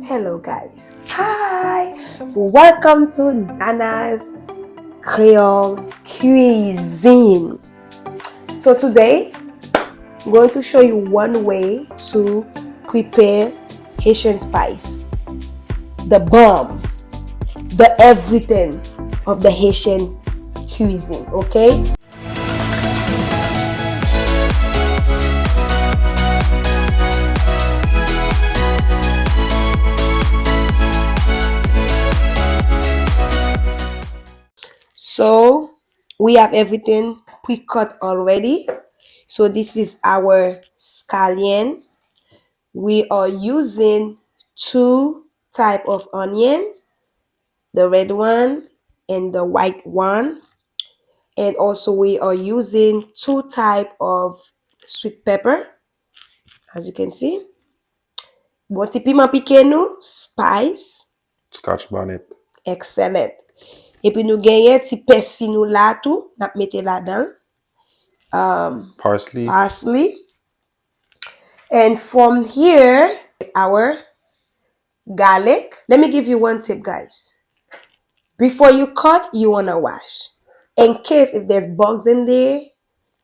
Hello guys. Hi. Welcome to Nana's Creole Cuisine. So today I'm going to show you one way to prepare Haitian spice. The bomb, the everything of the Haitian cuisine, okay? So we have everything pre-cut already. So this is our scallion. We are using two type of onions, the red one and the white one. And also we are using two type of sweet pepper, as you can see. Bon ti piment piqué nou, spice. Scotch bonnet. Excellent. Et puis nous gagnons ti persil nou la tout, nap mette la dan. Parsley. And from here, our garlic. Let me give you one tip, guys. Before you cut, you want to wash. In case if there's bugs in there,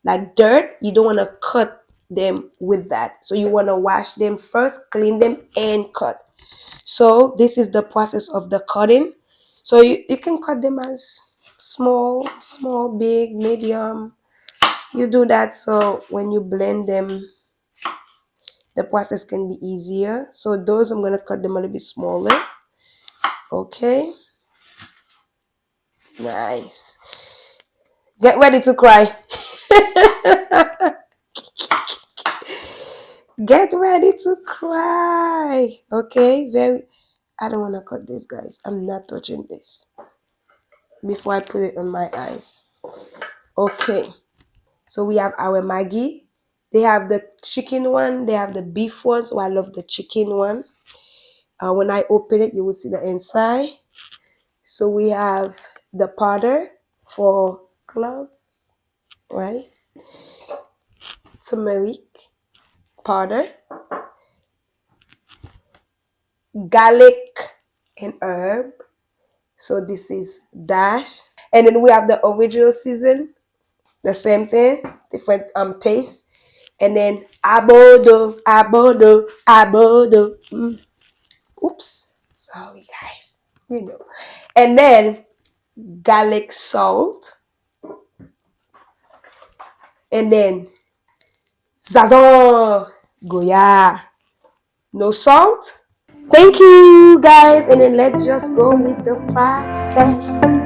like dirt, you don't want to cut them with that. So you want to wash them first, clean them, and cut. So this is the process of the cutting. So you can cut them as small, big, medium. You do that so when you blend them, the process can be easier. So those I'm going to cut them a little bit smaller. Okay. Nice. Get ready to cry. Get ready to cry. Okay. I don't want to cut this, guys. I'm not touching this before I put it on my eyes. Okay. So we have our Maggi. They have the chicken one. They have the beef one. So I love the chicken one. When I open it, you will see the inside. So we have the powder for cloves, right? Turmeric powder, garlic and herb. So this is dash. And then we have the original season, the same thing, different taste. And then abodo. Oops, sorry guys, you know. And then garlic salt. And then Zazon Goya. No salt. Thank you guys. And then let's just go with the process.